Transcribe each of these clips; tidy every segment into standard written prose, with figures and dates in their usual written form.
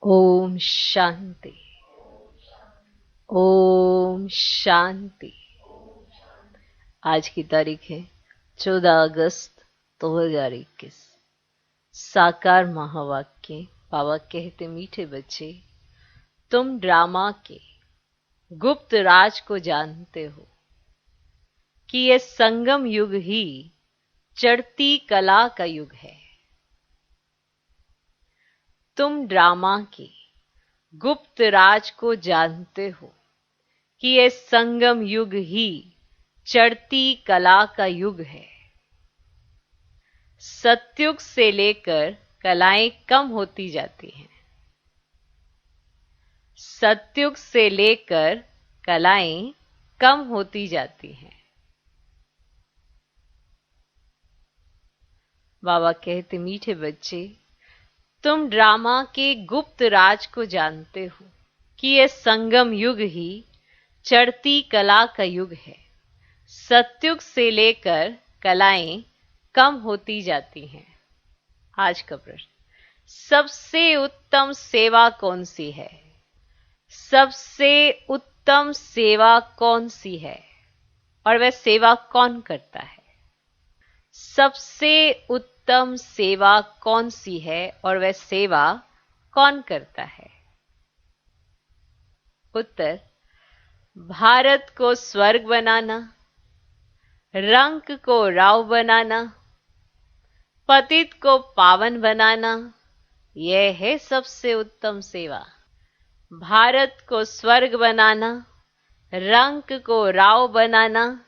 ओम शांति। ओम शांति। आज की तारीख है 14 अगस्त 2021। साकार महावाक्य। बाबा कहते, मीठे बच्चे, तुम ड्रामा के गुप्त राज को जानते हो कि यह संगम युग ही चढ़ती कला का युग है। तुम ड्रामा के गुप्त राज को जानते हो कि यह संगम युग ही चढ़ती कला का युग है। सतयुग से लेकर कलाएं कम होती जाती हैं। सतयुग से लेकर कलाएं कम होती जाती हैं। बाबा कहते, मीठे बच्चे, तुम ड्रामा के गुप्त राज को जानते हो कि यह संगम युग ही चढ़ती कला का युग है। सतयुग से लेकर कलाएं कम होती जाती हैं। आज का प्रश्न, सबसे उत्तम सेवा कौन सी है? सबसे उत्तम सेवा कौन सी है और वह सेवा कौन करता है? सबसे उत्तम सेवा कौन सी है और वह सेवा कौन करता है? उत्तर, भारत को स्वर्ग बनाना, रंक को राव बनाना, पतित को पावन बनाना, यह है सबसे उत्तम सेवा। भारत को स्वर्ग बनाना, रंक को राव बनाना,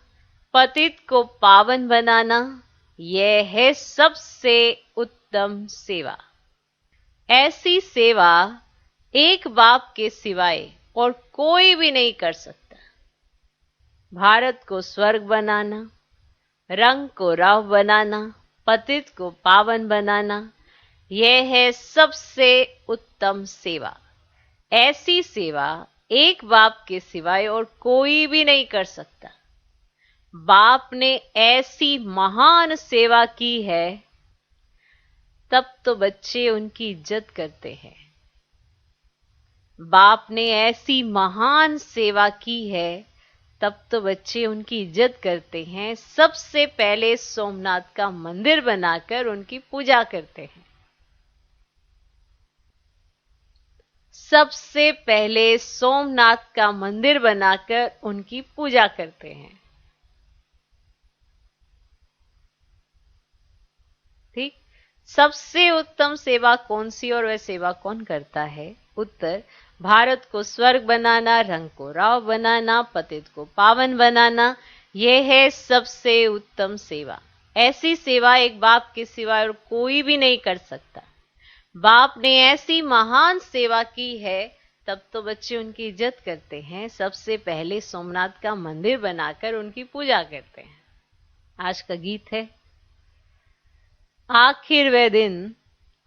पतित को पावन बनाना, यह है सबसे उत्तम सेवा। ऐसी सेवा एक बाप के सिवाय और कोई भी नहीं कर सकता। भारत को स्वर्ग बनाना, रंग को राव बनाना, पतित को पावन बनाना, यह है सबसे उत्तम सेवा। ऐसी सेवा एक बाप के सिवाय और कोई भी नहीं कर सकता। बाप ने ऐसी महान सेवा की है, तब तो बच्चे उनकी इज्जत करते हैं। बाप ने ऐसी महान सेवा की है, तब तो बच्चे उनकी इज्जत करते हैं। सबसे पहले सोमनाथ का मंदिर बनाकर उनकी पूजा करते हैं। सबसे पहले सोमनाथ का मंदिर बनाकर उनकी पूजा करते हैं। ठीक। सबसे उत्तम सेवा कौन सी और वह सेवा कौन करता है? उत्तर, भारत को स्वर्ग बनाना, रंग को राव बनाना, पतित को पावन बनाना, यह है सबसे उत्तम सेवा। ऐसी सेवा एक बाप के सिवाय और कोई भी नहीं कर सकता। बाप ने ऐसी महान सेवा की है, तब तो बच्चे उनकी इज्जत करते हैं। सबसे पहले सोमनाथ का मंदिर बनाकर उनकी पूजा करते हैं। आज का गीत है, आखिर वह दिन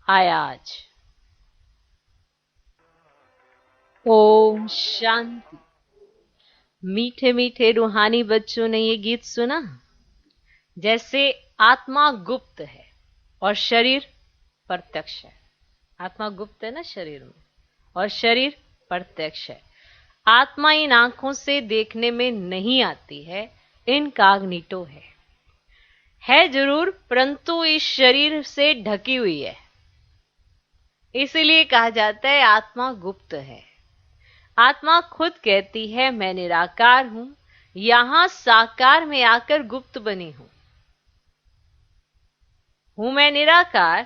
आया आज। ओम शांति। मीठे मीठे रूहानी बच्चों ने ये गीत सुना। जैसे आत्मा गुप्त है और शरीर प्रत्यक्ष है। आत्मा गुप्त है ना शरीर में, और शरीर प्रत्यक्ष है। आत्मा इन आंखों से देखने में नहीं आती है, इनकॉग्निटो है जरूर, परंतु इस शरीर से ढकी हुई है। इसीलिए कहा जाता है आत्मा गुप्त है। आत्मा खुद कहती है, मैं निराकार हूं, यहां साकार में आकर गुप्त बनी हूं मैं निराकार,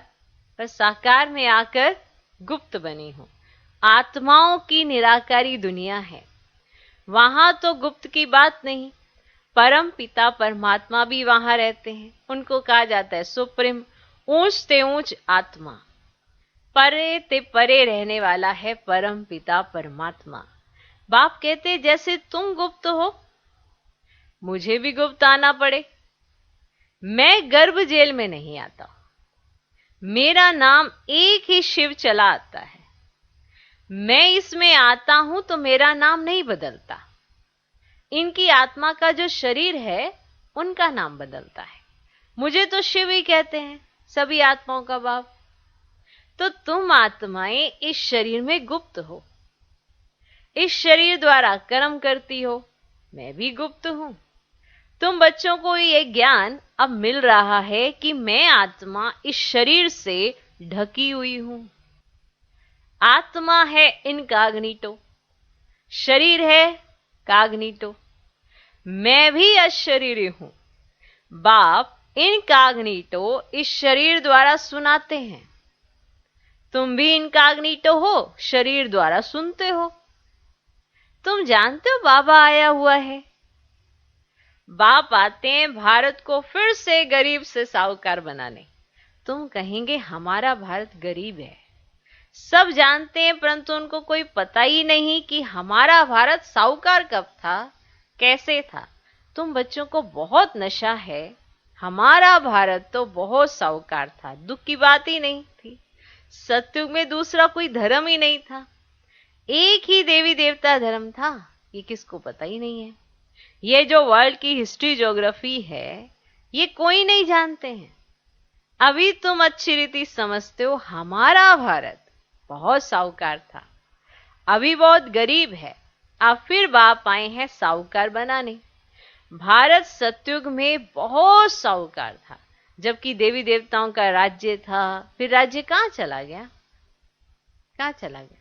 पर साकार में आकर गुप्त बनी हूं। आत्माओं की निराकारी दुनिया है, वहां तो गुप्त की बात नहीं। परम पिता परमात्मा भी वहां रहते हैं। उनको कहा जाता है सुप्रीम, ऊंच ते ऊंच आत्मा। परे ते परे रहने वाला है परम पिता परमात्मा। बाप कहते, जैसे तुम गुप्त हो, मुझे भी गुप्त आना पड़े। मैं गर्भ जेल में नहीं आता, मेरा नाम एक ही शिव चला आता है। मैं इसमें आता हूं तो मेरा नाम नहीं बदलता। इनकी आत्मा का जो शरीर है, उनका नाम बदलता है। मुझे तो शिव ही कहते हैं, सभी आत्माओं का बाप। तो तुम आत्माएं इस शरीर में गुप्त हो, इस शरीर द्वारा कर्म करती हो, मैं भी गुप्त हूं। तुम बच्चों को ये ज्ञान अब मिल रहा है कि मैं आत्मा इस शरीर से ढकी हुई हूं। आत्मा है इनकॉग्निटो, शरीर है कॉग्निटो। मैं भी अशरीरी हूं। बाप इनकॉग्निटो इस शरीर द्वारा सुनाते हैं, तुम भी इनकॉग्निटो हो, शरीर द्वारा सुनते हो। तुम जानते हो बाबा आया हुआ है। बाप आते हैं भारत को फिर से गरीब से साहूकार बनाने। तुम कहेंगे हमारा भारत गरीब है, सब जानते हैं, परंतु उनको कोई पता ही नहीं कि हमारा भारत साहूकार कब था, कैसे था। तुम बच्चों को बहुत नशा है, हमारा भारत तो बहुत साहूकार था, दुख की बात ही नहीं थी। सतयुग में दूसरा कोई धर्म ही नहीं था, एक ही देवी देवता धर्म था, ये किसको पता ही नहीं है। ये जो वर्ल्ड की हिस्ट्री ज्योग्राफी है, ये कोई नहीं जानते हैं। अभी तुम अच्छी रीति समझते हो हमारा भारत बहुत साहूकार था, अभी बहुत गरीब है। अब फिर बाप आए हैं साहूकार बनाने। भारत सतयुग में बहुत साहूकार था, जबकि देवी देवताओं का राज्य था। फिर राज्य कहां चला गया, कहां चला गया,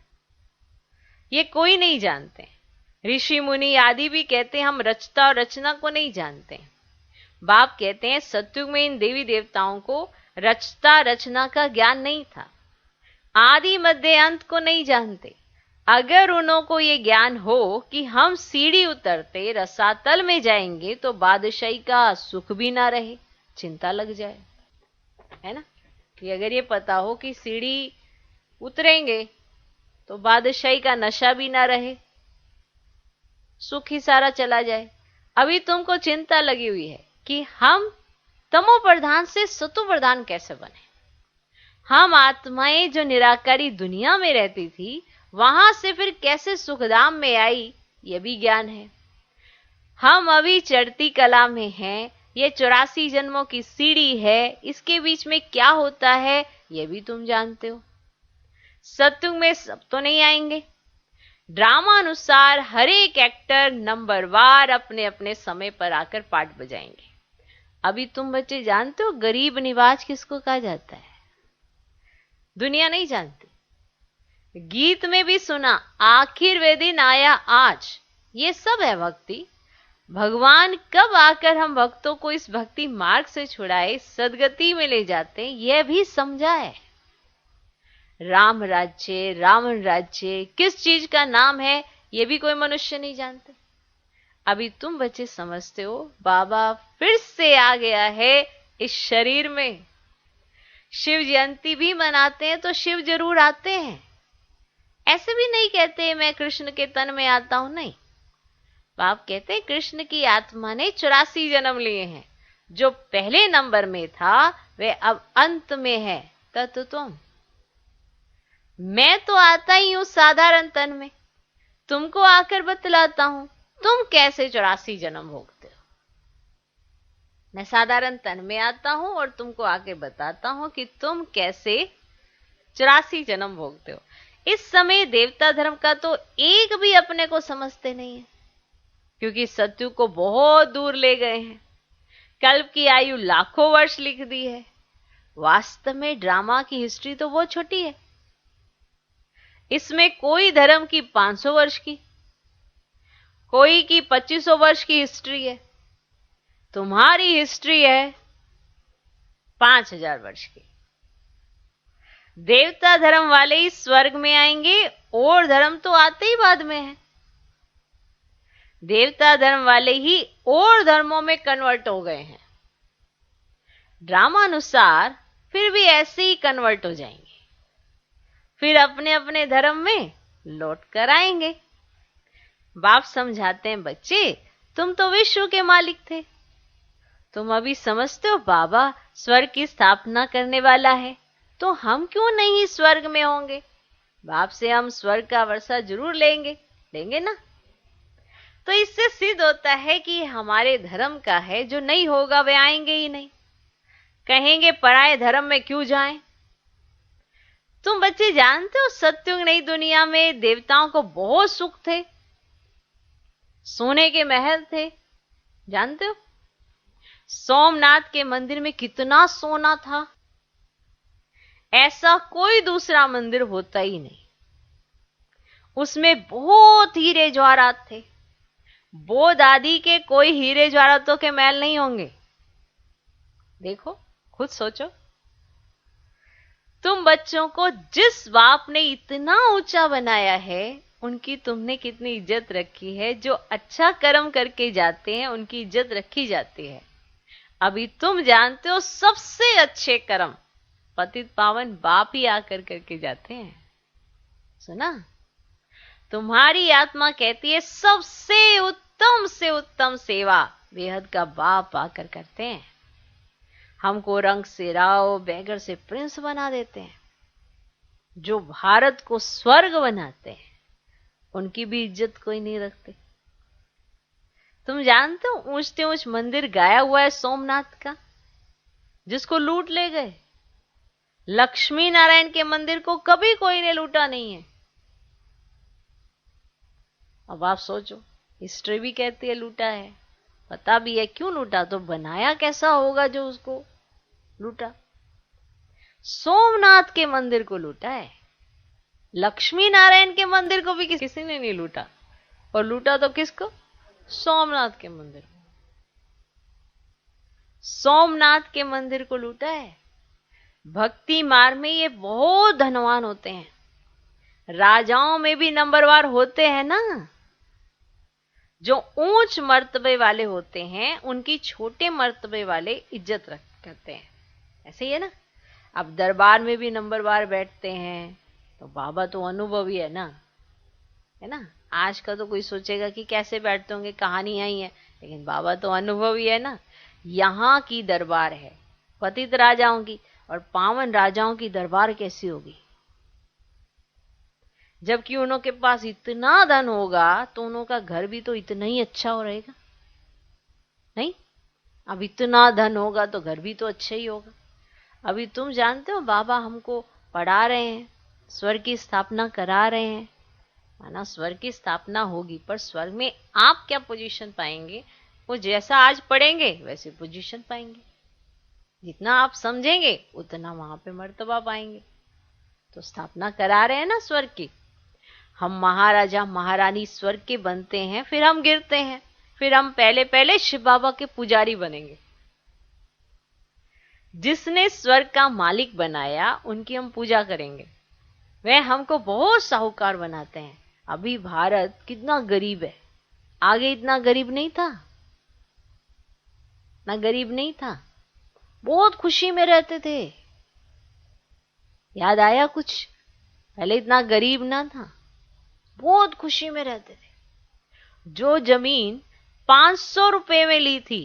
ये कोई नहीं जानते। ऋषि मुनि आदि भी कहते हैं हम रचता और रचना को नहीं जानते। बाप कहते हैं सतयुग में इन देवी देवताओं को रचता रचना का ज्ञान नहीं था, आदि मध्य अंत को नहीं जानते। अगर उन्हों को ये ज्ञान हो कि हम सीढ़ी उतरते रसातल में जाएंगे तो बादशाही का सुख भी ना रहे, चिंता लग जाए, है ना। कि अगर ये पता हो कि सीढ़ी उतरेंगे तो बादशाही का नशा भी ना रहे, सुख ही सारा चला जाए। अभी तुमको चिंता लगी हुई है कि हम तमो प्रधान से सतो प्रधान कैसे बने। हम आत्माएं जो निराकारी दुनिया में रहती थी, वहां से फिर कैसे सुखधाम में आई, ये भी ज्ञान है। हम अभी चढ़ती कला में हैं, ये 84 जन्मों की सीढ़ी है, इसके बीच में क्या होता है ये भी तुम जानते हो। सतयुग में सब तो नहीं आएंगे। ड्रामा अनुसार हर एक एक्टर नंबरवार अपने अपने समय पर आकर पार्ट बजाएंगे। अभी तुम बच्चे जानते हो गरीब निवाज किसको कहा जाता है, दुनिया नहीं जानती। गीत में भी सुना आखिर वे दिन आया आज, ये सब है भक्ति। भगवान कब आकर हम भक्तों को इस भक्ति मार्ग से छुड़ाए सदगति में ले जाते हैं, यह भी समझा है। राम राज्य रावण राज्य किस चीज का नाम है, यह भी कोई मनुष्य नहीं जानते। अभी तुम बच्चे समझते हो बाबा फिर से आ गया है इस शरीर में। शिव जयंती भी मनाते हैं तो शिव जरूर आते हैं, ऐसे भी नहीं कहते मैं कृष्ण के तन में आता हूं, नहीं। बाप कहते हैं कृष्ण की आत्मा ने 84 जन्म लिए हैं, जो पहले नंबर में था वे अब अंत में है। तत् तुम, मैं तो आता ही हूं साधारण तन में, तुमको आकर बतलाता हूं तुम कैसे 84 जन्म भोगते हो। मैं साधारण तन में आता हूं और तुमको आके बताता हूं कि तुम कैसे 84 जन्म भोगते हो। इस समय देवता धर्म का तो एक भी अपने को समझते नहीं है, क्योंकि सत्यु को बहुत दूर ले गए हैं। कल्प की आयु लाखों वर्ष लिख दी है। वास्तव में ड्रामा की हिस्ट्री तो बहुत छोटी है, इसमें कोई धर्म की 500 वर्ष की, कोई की 2500 वर्ष की हिस्ट्री है। तुम्हारी हिस्ट्री है 5000 वर्ष की। देवता धर्म वाले ही स्वर्ग में आएंगे, और धर्म तो आते ही बाद में है। देवता धर्म वाले ही और धर्मों में कन्वर्ट हो गए हैं। ड्रामा अनुसार फिर भी ऐसे ही कन्वर्ट हो जाएंगे, फिर अपने अपने धर्म में लौट कर आएंगे। बाप समझाते हैं बच्चे तुम तो विश्व के मालिक थे, तुम अभी समझते हो बाबा स्वर्ग की स्थापना करने वाला है, तो हम क्यों नहीं स्वर्ग में होंगे। बाप से हम स्वर्ग का वर्षा जरूर लेंगे, लेंगे ना। तो इससे सिद्ध होता है कि हमारे धर्म का है, जो नहीं होगा वे आएंगे ही नहीं। कहेंगे पराये धर्म में क्यों जाएं। तुम बच्चे जानते हो सतयुग नई दुनिया में देवताओं को बहुत सुख थे, सोने के महल थे, जानते हो? सोमनाथ के मंदिर में कितना सोना था, ऐसा कोई दूसरा मंदिर होता ही नहीं। उसमें बहुत हीरे जवाहरात थे। बोध आदि के कोई हीरे जवाहरातों के महल नहीं होंगे। देखो, खुद सोचो। तुम बच्चों को जिस बाप ने इतना ऊंचा बनाया है, उनकी तुमने कितनी इज्जत रखी है। जो अच्छा कर्म करके जाते हैं उनकी इज्जत रखी जाती है। अभी तुम जानते हो सबसे अच्छे कर्म पतित पावन बाप ही आकर करके जाते हैं। सुना? तुम्हारी आत्मा कहती है सबसे उत्तम से उत्तम सेवा बेहद का बाप आकर करते हैं। हमको रंग से राव, बैगर से प्रिंस बना देते हैं। जो भारत को स्वर्ग बनाते हैं उनकी भी इज्जत कोई नहीं रखते। तुम जानते हो ऊंचते ऊंच मंदिर गाया हुआ है सोमनाथ का, जिसको लूट ले गए। लक्ष्मी नारायण के मंदिर को कभी कोई ने लूटा नहीं है। अब आप सोचो, हिस्ट्री भी कहती है लूटा है, पता भी है क्यों लूटा, तो बनाया कैसा होगा जो उसको लूटा। सोमनाथ के मंदिर को लूटा है, लक्ष्मी नारायण के मंदिर को भी किसी ने नहीं लूटा। और लूटा तो किसको? सोमनाथ के मंदिर को। सोमनाथ के मंदिर को लूटा है। भक्ति मार्ग में ये बहुत धनवान होते हैं। राजाओं में भी नंबरवार होते हैं ना। जो ऊंच मर्तबे वाले होते हैं उनकी छोटे मर्तबे वाले इज्जत करते हैं। ऐसे ही है ना। अब दरबार में भी नंबरवार बैठते हैं तो बाबा तो अनुभवी है ना। आज का तो कोई सोचेगा कि कैसे बैठते होंगे, कहानियां ही है, लेकिन बाबा तो अनुभवी है ना। यहाँ की दरबार है पतित राजाओं की, और पावन राजाओं की दरबार कैसी होगी? जबकि उनके पास इतना धन होगा तो उनका घर भी तो इतना ही अच्छा हो रहेगा, नहीं? अब इतना धन होगा तो घर भी तो अच्छा ही होगा। अभी तुम जानते हो बाबा हमको पढ़ा रहे हैं, स्वर्ग की स्थापना करा रहे हैं। माना स्वर्ग की स्थापना होगी, पर स्वर्ग में आप क्या पोजीशन पाएंगे? वो जैसा आज पढ़ेंगे वैसे पोजीशन पाएंगे। जितना आप समझेंगे उतना वहां पे मर्तबा पाएंगे। तो स्थापना करा रहे हैं ना स्वर्ग की। हम महाराजा महारानी स्वर्ग के बनते हैं, फिर हम गिरते हैं, फिर हम पहले पहले शिव बाबा के पुजारी बनेंगे। जिसने स्वर्ग का मालिक बनाया उनकी हम पूजा करेंगे। वह हमको बहुत साहूकार बनाते हैं। अभी भारत कितना गरीब है, आगे इतना गरीब नहीं था, ना गरीब नहीं था, बहुत खुशी में रहते थे। याद आया कुछ? पहले इतना गरीब ना था, बहुत खुशी में रहते थे। जो जमीन 500 रुपए में ली थी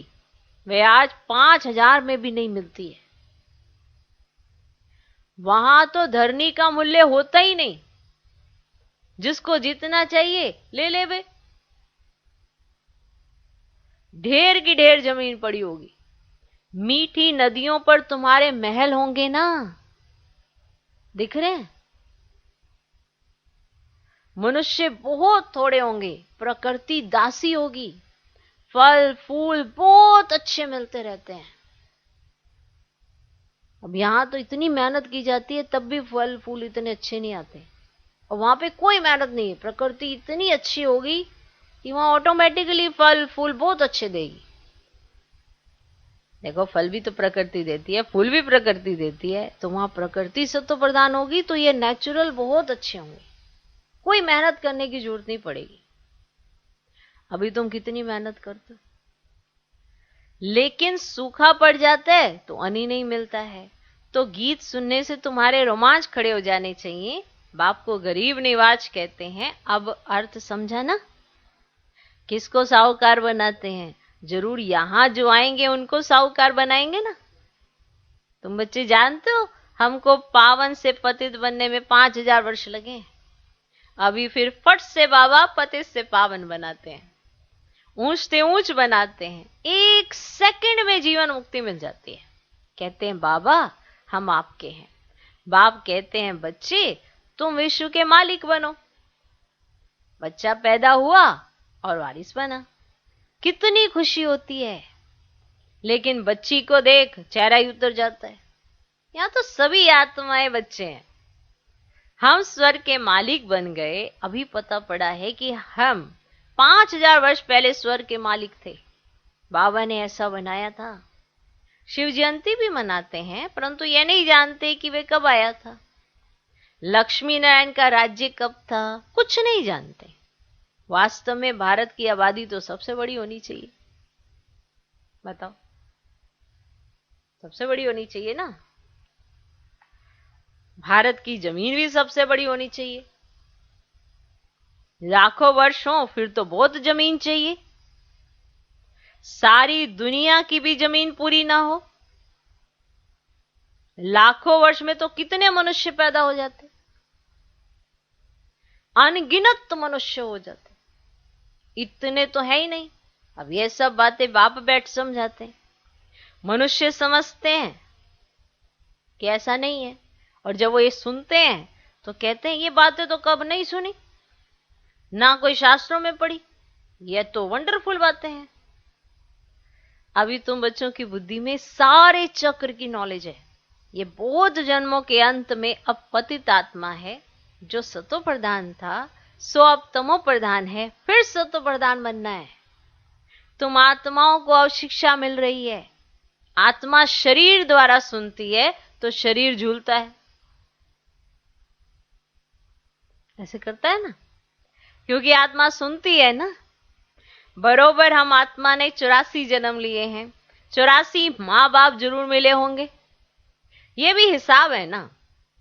वह आज 5000 में भी नहीं मिलती है। वहां तो धरनी का मूल्य होता ही नहीं, जिसको जितना चाहिए ले ले वे। ढेर की ढेर जमीन पड़ी होगी। मीठी नदियों पर तुम्हारे महल होंगे ना, दिख रहे हैं? मनुष्य बहुत थोड़े होंगे, प्रकृति दासी होगी, फल फूल बहुत अच्छे मिलते रहते हैं। अब यहां तो इतनी मेहनत की जाती है तब भी फल फूल इतने अच्छे नहीं आते, और वहां पे कोई मेहनत नहीं है। प्रकृति इतनी अच्छी होगी कि वहां ऑटोमेटिकली फल फूल बहुत अच्छे देगी। देखो, फल भी तो प्रकृति देती है, फूल भी प्रकृति देती है, तो वहां प्रकृति से तो प्रदान होगी, तो ये नेचुरल बहुत अच्छे होंगे। कोई मेहनत करने की जरूरत नहीं पड़ेगी। अभी तुम कितनी मेहनत करते हो, लेकिन सूखा पड़ जाता है तो अन्न ही नहीं मिलता है। तो गीत सुनने से तुम्हारे रोमांच खड़े हो जाने चाहिए। बाप को गरीब निवाज कहते हैं। अब अर्थ समझा ना? किसको साहूकार बनाते हैं? जरूर यहां जो आएंगे उनको साहूकार बनाएंगे ना। तुम बच्चे जानते हो हमको पावन से पतित बनने में 5000 वर्ष लगे। अभी फिर फट से बाबा पतित से पावन बनाते हैं, ऊंच से ऊंच बनाते हैं। 1 सेकंड में जीवन मुक्ति मिल जाती है। कहते हैं बाबा हम आपके हैं। बाप कहते हैं बच्चे तुम विश्व के मालिक बनो। बच्चा पैदा हुआ और वारिस बना, कितनी खुशी होती है। लेकिन बच्ची को देख चेहरा ही उतर जाता है। यहाँ तो सभी आत्माएं बच्चे हैं। हम स्वर्ग के मालिक बन गए, अभी पता पड़ा है कि हम 5000 वर्ष पहले स्वर्ग के मालिक थे। बाबा ने ऐसा बनाया था। शिव जयंती भी मनाते हैं, परंतु ये नहीं जानते कि वे कब आया था। लक्ष्मी नारायण का राज्य कब था, कुछ नहीं जानते। वास्तव में भारत की आबादी तो सबसे बड़ी होनी चाहिए। बताओ, सबसे बड़ी होनी चाहिए ना। भारत की जमीन भी सबसे बड़ी होनी चाहिए। लाखों वर्ष हो फिर तो बहुत जमीन चाहिए। सारी दुनिया की भी जमीन पूरी ना हो, लाखों वर्ष में तो कितने मनुष्य पैदा हो जाते, अनगिनत मनुष्य हो जाते। इतने तो है ही नहीं। अब ये सब बातें बाप बैठ समझाते हैं। मनुष्य समझते हैं कि ऐसा नहीं है, और जब वो ये सुनते हैं तो कहते हैं ये बातें तो कब नहीं सुनी, ना कोई शास्त्रों में पढ़ी, ये तो वंडरफुल बातें हैं। अभी तुम बच्चों की बुद्धि में सारे चक्र की नॉलेज है। ये बहुत जन्मों के अंत में अब पतित आत्मा है, जो सतो प्रधान था सो अब तमो प्रधान है, फिर सतो प्रधान बनना है। तुम आत्माओं को अब शिक्षा मिल रही है। आत्मा शरीर द्वारा सुनती है तो शरीर झूलता है, ऐसे करता है ना, क्योंकि आत्मा सुनती है ना। बरोबर हम आत्मा ने 84 जन्म लिए हैं, 84 माँ बाप जरूर मिले होंगे। ये भी हिसाब है ना,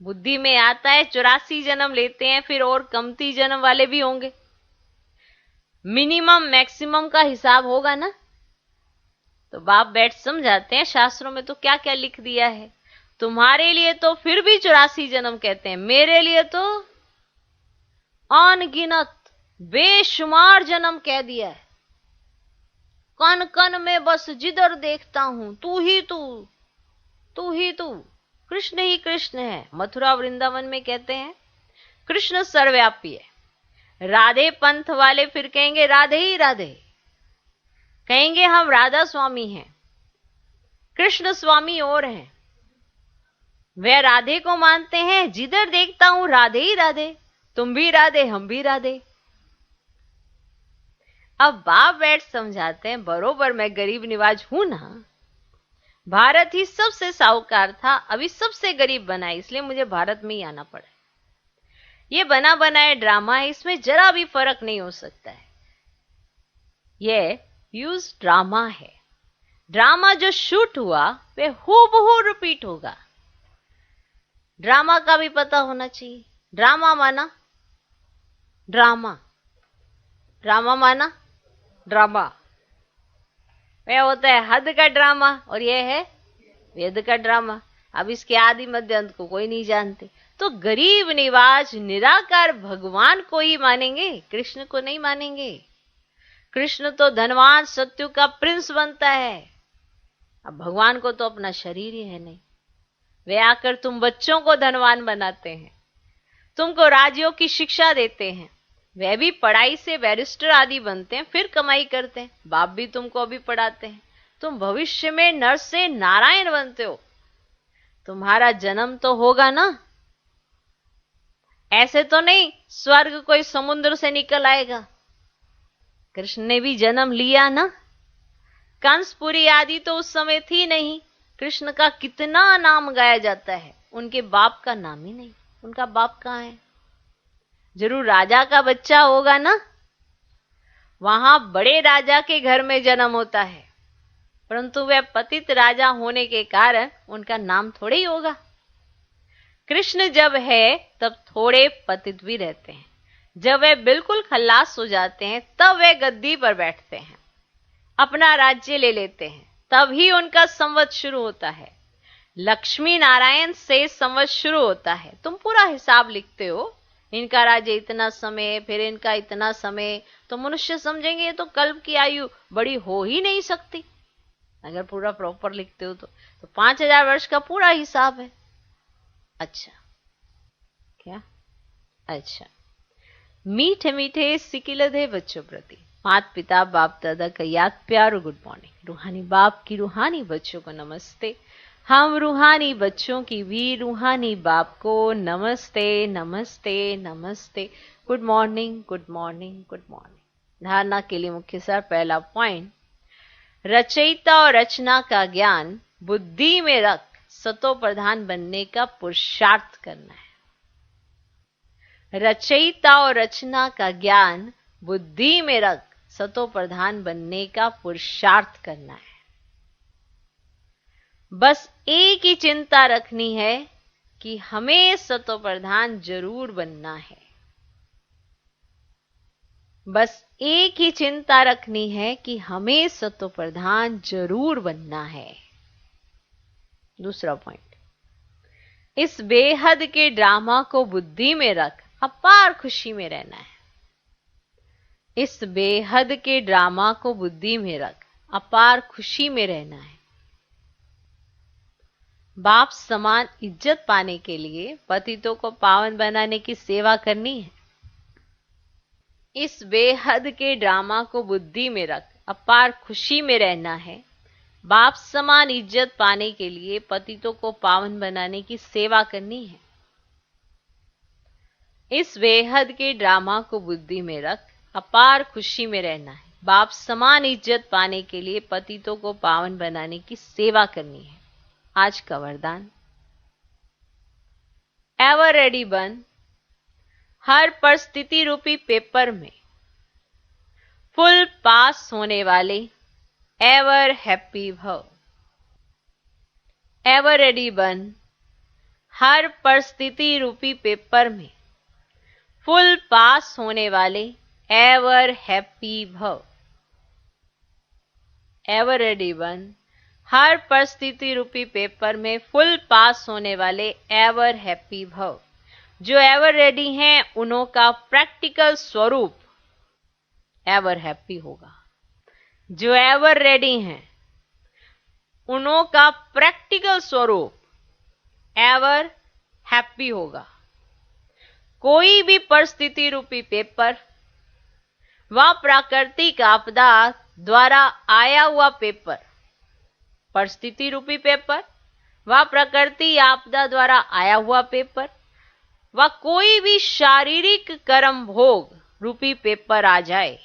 बुद्धि में आता है 84 जन्म लेते हैं, फिर और कमती जन्म वाले भी होंगे। मिनिमम मैक्सिमम का हिसाब होगा ना। तो बाप बैठ समझाते हैं शास्त्रों में तो क्या क्या लिख दिया है। तुम्हारे लिए तो फिर भी 84 जन्म कहते हैं, मेरे लिए तो अनगिनत बेशुमार जन्म कह दिया है। कन कन में बस जिधर देखता हूं तू ही तू, तू ही तू। कृष्ण ही कृष्ण है। मथुरा वृंदावन में कहते हैं कृष्ण सर्वव्यापी है। राधे पंथ वाले फिर कहेंगे राधे ही राधे, कहेंगे हम राधा स्वामी हैं, कृष्ण स्वामी और हैं। वे राधे को मानते हैं, जिधर देखता हूं राधे ही राधे, तुम भी राधे हम भी राधे। अब बाप बैठ समझाते हैं बरोबर मैं गरीब निवाज हूं ना। भारत ही सबसे साहूकार था, अभी सबसे गरीब बना है, इसलिए मुझे भारत में ही आना पड़ा। ये बना बनाया ड्रामा है, इसमें जरा भी फर्क नहीं हो सकता है। ये यूज ड्रामा है। ड्रामा जो शूट हुआ वे हूबहू रिपीट होगा। ड्रामा का भी पता होना चाहिए। ड्रामा माना ड्रामा, ड्रामा माना ड्रामा। वह होता है हद का ड्रामा और यह है वेद का ड्रामा। अब इसके आदि मध्य अंत को कोई नहीं जानते, तो गरीब निवाज निराकार भगवान को ही मानेंगे, कृष्ण को नहीं मानेंगे। कृष्ण तो धनवान सत्यु का प्रिंस बनता है। अब भगवान को तो अपना शरीर ही है नहीं। वे आकर तुम बच्चों को धनवान बनाते हैं, तुमको राज्यों की शिक्षा देते हैं। वह भी पढ़ाई से बैरिस्टर आदि बनते हैं, फिर कमाई करते हैं। बाप भी तुमको अभी पढ़ाते हैं। तुम भविष्य में नर से नारायण बनते हो। तुम्हारा जन्म तो होगा ना, ऐसे तो नहीं स्वर्ग कोई समुद्र से निकल आएगा। कृष्ण ने भी जन्म लिया ना। कंसपुरी आदि तो उस समय थी नहीं। कृष्ण का कितना नाम गाया जाता है, उनके बाप का नाम ही नहीं। उनका बाप कहाँ है? जरूर राजा का बच्चा होगा ना। वहां बड़े राजा के घर में जन्म होता है, परंतु वह पतित राजा होने के कारण उनका नाम थोड़े ही होगा। कृष्ण जब है तब थोड़े पतित भी रहते हैं। जब वे बिल्कुल खल्लास हो जाते हैं तब वे गद्दी पर बैठते हैं, अपना राज्य ले लेते हैं। तब ही उनका संवत शुरू होता है। लक्ष्मी नारायण से संवत शुरू होता है। तुम पूरा हिसाब लिखते हो, इनका राज्य इतना समय, फिर इनका इतना समय, तो मनुष्य समझेंगे ये तो कल्प की आयु बड़ी हो ही नहीं सकती। अगर पूरा प्रॉपर लिखते हो तो 5000 वर्ष का पूरा हिसाब है। अच्छा, क्या? अच्छा। मीठे मीठे सिकिलधे बच्चों प्रति माता पिता बाप दादा का याद प्यारो गुड मॉर्निंग। रूहानी बाप की रूहानी बच्चों को नमस्ते। हम रूहानी बच्चों की भी रूहानी बाप को नमस्ते नमस्ते नमस्ते। Good morning good morning good morning. धारणा के लिए मुख्य सार। पहला पॉइंट, रचयिता और रचना का ज्ञान बुद्धि में रख सतो प्रधान बनने का पुरुषार्थ करना है। रचयिता और रचना का ज्ञान बुद्धि में रख सतो प्रधान बनने का पुरुषार्थ करना है। बस एक ही चिंता रखनी है कि हमें सतो प्रधान जरूर बनना है। बस एक ही चिंता रखनी है कि हमें सतो प्रधान जरूर बनना है। दूसरा पॉइंट, इस बेहद के ड्रामा को बुद्धि में रख अपार खुशी में रहना है। इस बेहद के ड्रामा को बुद्धि में रख अपार खुशी में रहना है। बाप समान इज्जत पाने के लिए पतितों को पावन बनाने की सेवा करनी है। इस बेहद के ड्रामा को बुद्धि में रख अपार खुशी में रहना है। बाप समान इज्जत पाने के लिए पतितों को पावन बनाने की सेवा करनी है। इस बेहद के ड्रामा को बुद्धि में रख अपार खुशी में रहना है। बाप समान इज्जत पाने के लिए पतितों को पावन बनाने की सेवा करनी है। आज का वरदान, एवर रेडी बन। हर परिस्थिति रूपी पेपर में फुल पास होने वाले एवर हैप्पी भव। एवर रेडी बन। हर परिस्थिति रूपी पेपर में फुल पास होने वाले एवर हैप्पी भव। एवर रेडी बन। हर परिस्थिति रूपी पेपर में फुल पास होने वाले एवर हैप्पी भव। जो एवर रेडी हैं उन्हों का प्रैक्टिकल स्वरूप एवर हैप्पी होगा। जो एवर रेडी हैं उन्हों का प्रैक्टिकल स्वरूप एवर हैप्पी होगा। कोई भी परिस्थिति रूपी पेपर व प्राकृतिक आपदा द्वारा आया हुआ पेपर, परिस्थिति रूपी पेपर व प्रकृति आपदा द्वारा आया हुआ पेपर व कोई भी शारीरिक कर्म भोग रूपी पेपर आ जाए,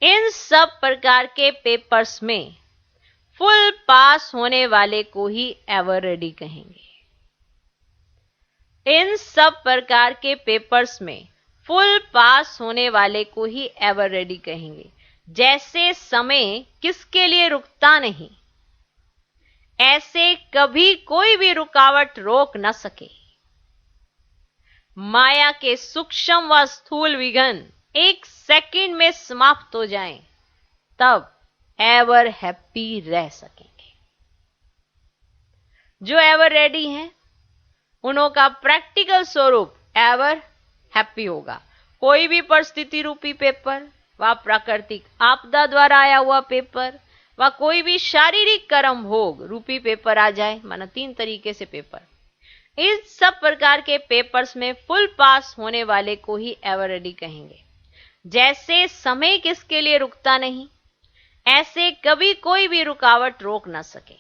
इन सब प्रकार के पेपर्स में फुल पास होने वाले को ही एवर रेडी कहेंगे। इन सब प्रकार के पेपर्स में फुल पास होने वाले को ही एवर रेडी कहेंगे। जैसे समय किसके लिए रुकता नहीं, ऐसे कभी कोई भी रुकावट रोक न सके। माया के सूक्ष्म व स्थूल विघ्न एक सेकंड में समाप्त हो जाएं, तब एवर हैप्पी रह सकेंगे। जो एवर रेडी हैं उन्हों का प्रैक्टिकल स्वरूप एवर हैप्पी होगा। कोई भी परिस्थिति रूपी पेपर व प्राकृतिक आपदा द्वारा आया हुआ पेपर व कोई भी शारीरिक कर्म भोग रूपी पेपर आ जाए, माना 3 तरीके से पेपर, इस सब प्रकार के पेपर्स में फुल पास होने वाले को ही एवर रेडी कहेंगे। जैसे समय किसके लिए रुकता नहीं, ऐसे कभी कोई भी रुकावट रोक ना सके।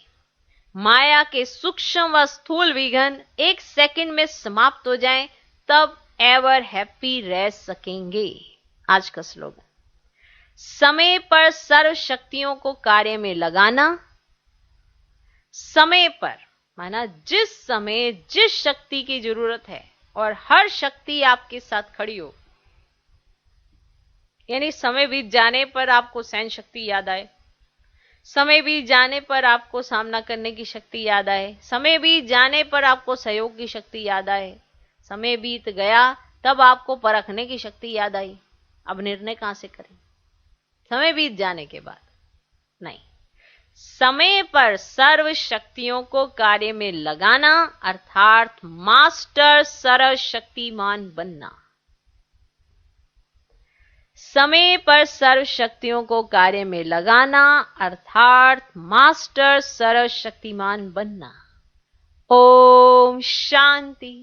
माया के सूक्ष्म व स्थूल विघ्न एक सेकंड में समाप्त हो जाएं, तब एवर हैप्पी रह सकेंगे। आज का स्लोगन, समय पर सर्व शक्तियों को कार्य में लगाना। समय पर माना जिस समय जिस शक्ति की जरूरत है और हर शक्ति आपके साथ खड़ी हो, यानी समय बीत जाने पर आपको सहन शक्ति याद आए, समय बीत जाने पर आपको सामना करने की शक्ति याद आए, समय बीत जाने पर आपको सहयोग की शक्ति याद आए, समय बीत गया तब आपको परखने की शक्ति याद आई। अब निर्णय कहां से करें? समय बीत जाने के बाद नहीं, समय पर सर्व शक्तियों को कार्य में लगाना अर्थात मास्टर सर्वशक्तिमान बनना। समय पर सर्व शक्तियों को कार्य में लगाना अर्थात मास्टर सर्वशक्तिमान बनना। ओम शांति